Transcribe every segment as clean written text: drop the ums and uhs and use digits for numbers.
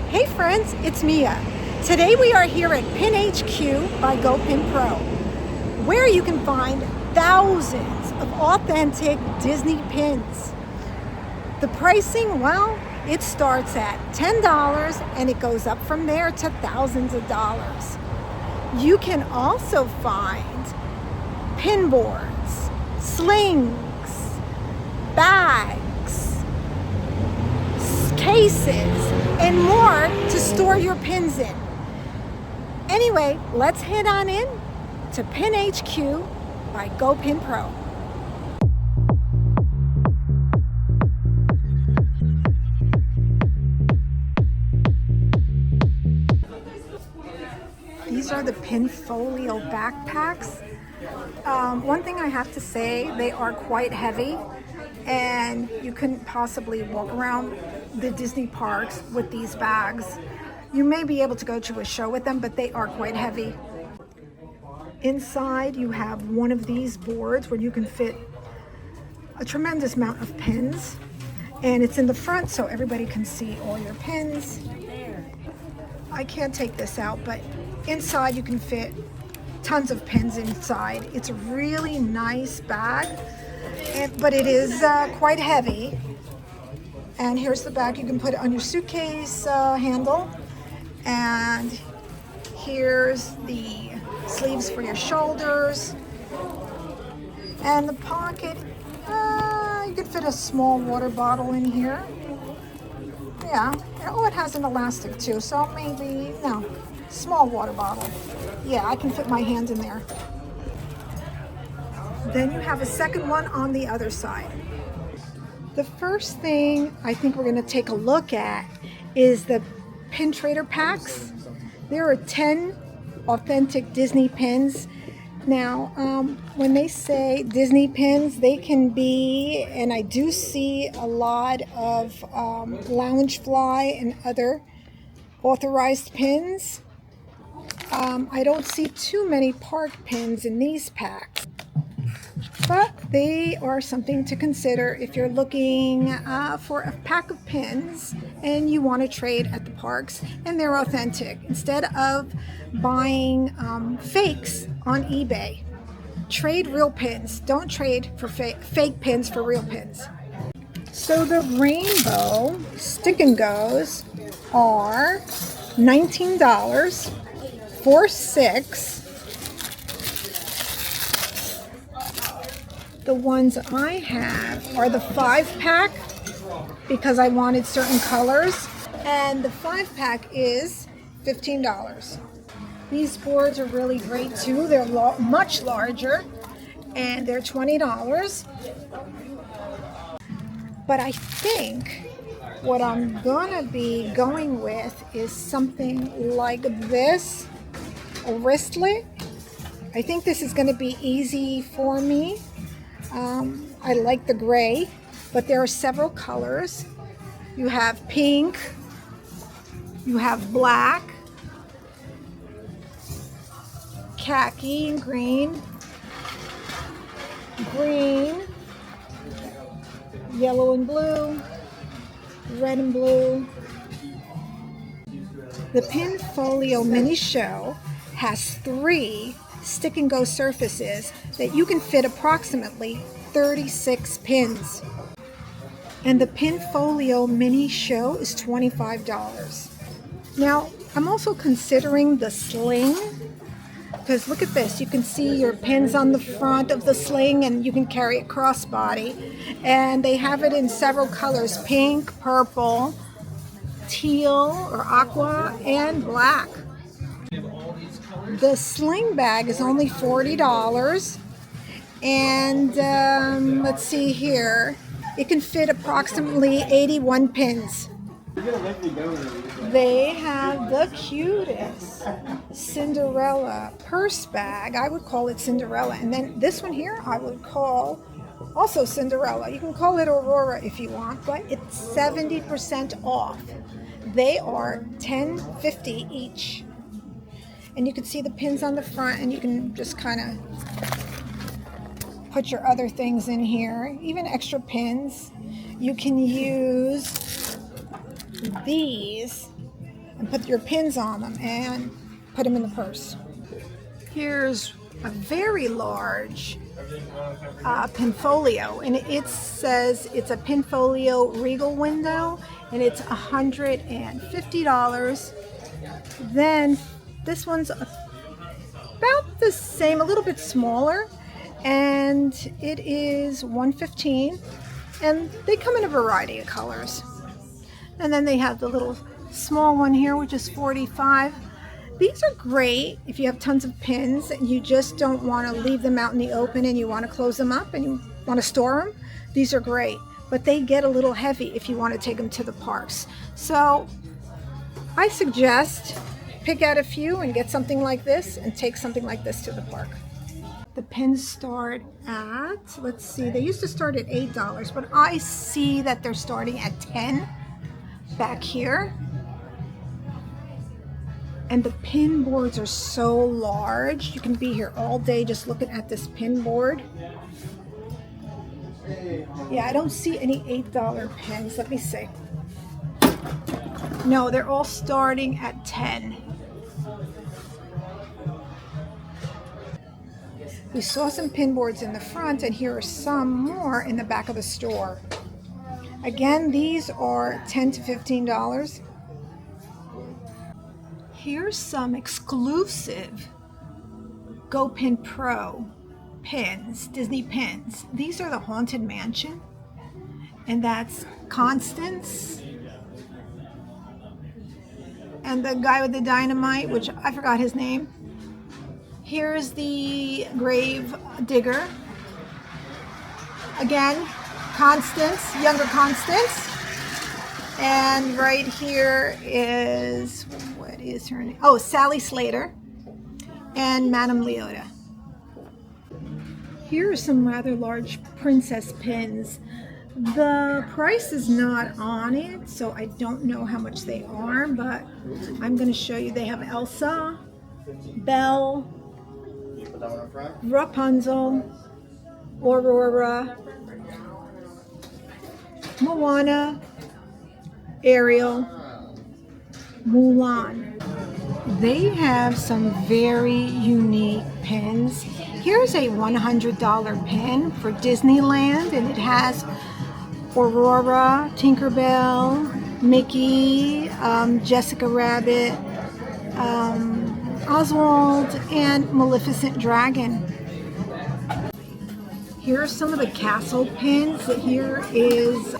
Hey friends, it's Mia. Today we are here at Pin HQ by GoPinPro, where you can find thousands of authentic Disney pins. The pricing, well, it starts at $10 and it goes up from there to thousands of dollars. You can also find pin boards, slings, bags, cases, and more to store your pins in. Anyway, let's head on in to Pin HQ by GoPinPro. These are the Pinfolio backpacks. One thing I have to say, they are quite heavy, and you couldn't possibly walk around the Disney parks with these bags. You may be able to go to a show with them, but they are quite heavy. Inside you have one of these boards where you can fit a tremendous amount of pins, and it's in the front so everybody can see all your pins. I can't take this out, but inside you can fit tons of pins inside. It's a really nice bag, but it is quite heavy. And here's the bag. You can put it on your suitcase handle, and here's the sleeves for your shoulders, and the pocket. You could fit a small water bottle in here. Yeah. Oh, it has an elastic too, so maybe, no, small water bottle. Yeah, I can fit my hand in there. Then you have a second one on the other side. The first thing I think we're going to take a look at is the pin trader packs. There are 10 authentic Disney pins. Now, when they say Disney pins, they can be, and I do see a lot of Loungefly and other authorized pins. I don't see too many park pins in these packs, but they are something to consider if you're looking for a pack of pins and you want to trade at the parks and they're authentic instead of buying fakes on eBay. Trade real pins. Don't trade for fake pins for real pins. So the rainbow stick and goes are $19 for 6. The ones I have are the 5-pack because I wanted certain colors, and the 5-pack is $15. These boards are really great too. They're much larger, and they're $20. But I think what I'm gonna be going with is something like this, a wristlet. I think this is gonna be easy for me. I like the gray, but there are several colors. You have pink, you have black, khaki and green, yellow and blue, red and blue. The Pinfolio mini show has 3 stick and go surfaces that you can fit approximately 36 pins. And the Pinfolio mini show is $25. Now, I'm also considering the sling, because look at this. You can see your pins on the front of the sling, and you can carry it crossbody. And they have it in several colors: pink, purple, teal or aqua, and black. The sling bag is only $40, and let's see here, it can fit approximately 81 pins. They have the cutest Cinderella purse bag. I would call it Cinderella, and then this one here I would call also Cinderella. You can call it Aurora if you want, but it's 70% off. They are $10.50 each. And you can see the pins on the front, and you can just kind of put your other things in here, even extra pins. You can use these and put your pins on them and put them in the purse. Here's a very large Pinfolio, and it says it's a Pinfolio Regal window, and it's $150. Then this one's about the same, a little bit smaller, and it is $115, and they come in a variety of colors. And then they have the little small one here, which is $45. These are great if you have tons of pins and you just don't want to leave them out in the open and you want to close them up and you want to store them. These are great, but they get a little heavy if you want to take them to the parks. So I suggest pick out a few and get something like this and take something like this to the park. The pins start at, let's see, they used to start at $8, but I see that they're starting at $10 back here. And the pin boards are so large. You can be here all day just looking at this pin board. Yeah, I don't see any $8 pins. Let me see. No, they're all starting at 10. We saw some pin boards in the front, and here are some more in the back of the store. Again, these are $10 to $15. Here's some exclusive GoPinPro pins, Disney pins. These are the Haunted Mansion, and that's Constance. And the guy with the dynamite, which I forgot his name. Here's the Grave Digger. Again, Constance, younger Constance. And right here is, what is her name? Oh, Sally Slater and Madame Leota. Here are some rather large princess pins. The price is not on it, so I don't know how much they are, but I'm going to show you. They have Elsa, Belle, Rapunzel, Aurora, Moana, Ariel, Mulan. They have some very unique pins. Here's a $100 pin for Disneyland, and it has Aurora, Tinkerbell, Mickey, Jessica Rabbit, Oswald, and Maleficent Dragon. Here are some of the castle pins. Here is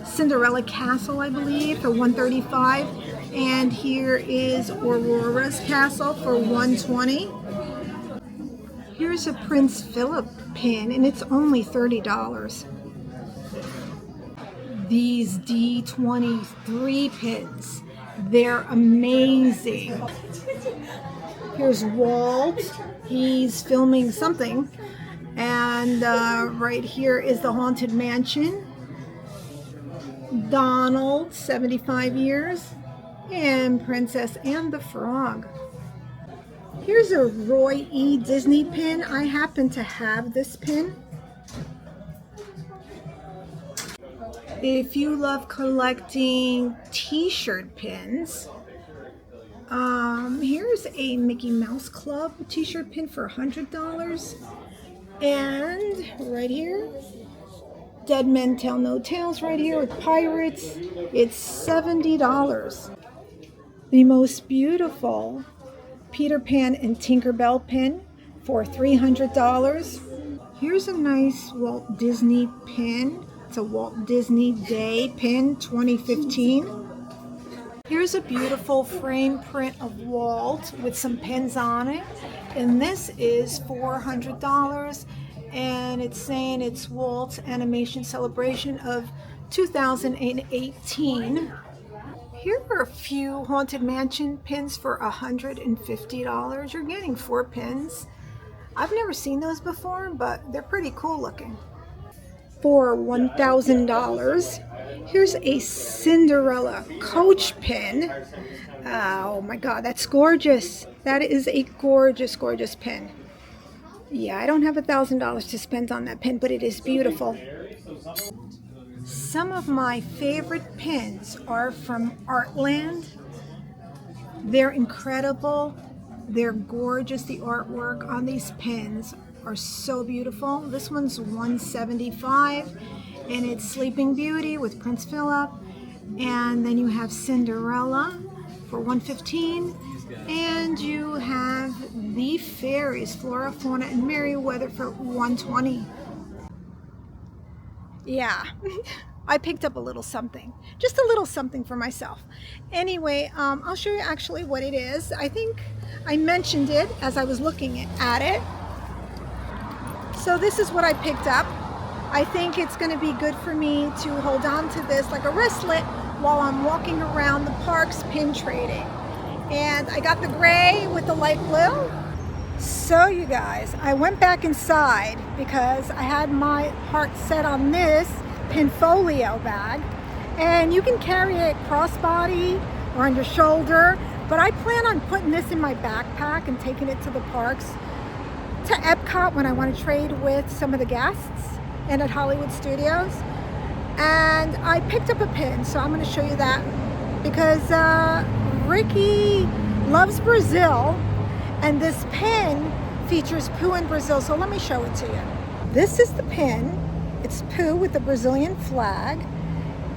Cinderella Castle, I believe, for $135, and here is Aurora's Castle for $120. Here's a Prince Philip pin, and it's only $30. These D23 pins, they're amazing. Here's Walt, he's filming something, and right here is the Haunted Mansion. Donald, 75 years, and Princess and the Frog. Here's a Roy E. Disney pin. I happen to have this pin. If you love collecting t-shirt pins, here's a Mickey Mouse Club t-shirt pin for $100. And right here, Dead Men Tell No Tales right here with pirates. It's $70. The most beautiful Peter Pan and Tinkerbell pin for $300. Here's a nice Walt Disney pin. It's a Walt Disney Day pin, 2015. Here's a beautiful frame print of Walt with some pins on it. And this is $400. And it's saying it's Walt's Animation Celebration of 2018. Here are a few Haunted Mansion pins for $150. You're getting 4 pins. I've never seen those before, but they're pretty cool looking. For $1,000, here's a Cinderella coach pin. Oh my God, that's gorgeous. That is a gorgeous, gorgeous pin. Yeah, I don't have $1,000 to spend on that pin, but it is beautiful. Some of my favorite pins are from Artland. They're incredible. They're gorgeous. The artwork on these pins are so beautiful. This one's $175, and it's Sleeping Beauty with Prince Philip. And then you have Cinderella for $115. And you have the fairies, Flora, Fauna, and Merryweather for $120. Yeah, I picked up a little something, just a little something for myself. Anyway, I'll show you actually what it is. I think I mentioned it as I was looking at it. So this is what I picked up. I think it's going to be good for me to hold on to this like a wristlet while I'm walking around the parks pin trading. And I got the gray with the light blue. So you guys, I went back inside because I had my heart set on this Pinfolio bag, and you can carry it crossbody or on your shoulder, but I plan on putting this in my backpack and taking it to the parks, to Epcot when I want to trade with some of the guests, and at Hollywood Studios. And I picked up a pin, so I'm going to show you that because Ricky loves Brazil. And this pin features Pooh in Brazil, so let me show it to you. This is the pin. It's Pooh with the Brazilian flag.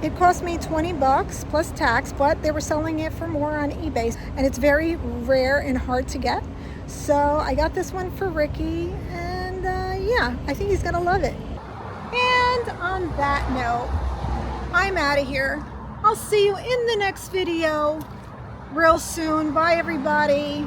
It cost me 20 bucks plus tax, but they were selling it for more on eBay. And it's very rare and hard to get. So I got this one for Ricky, and yeah, I think he's gonna love it. And on that note, I'm out of here. I'll see you in the next video real soon. Bye, everybody.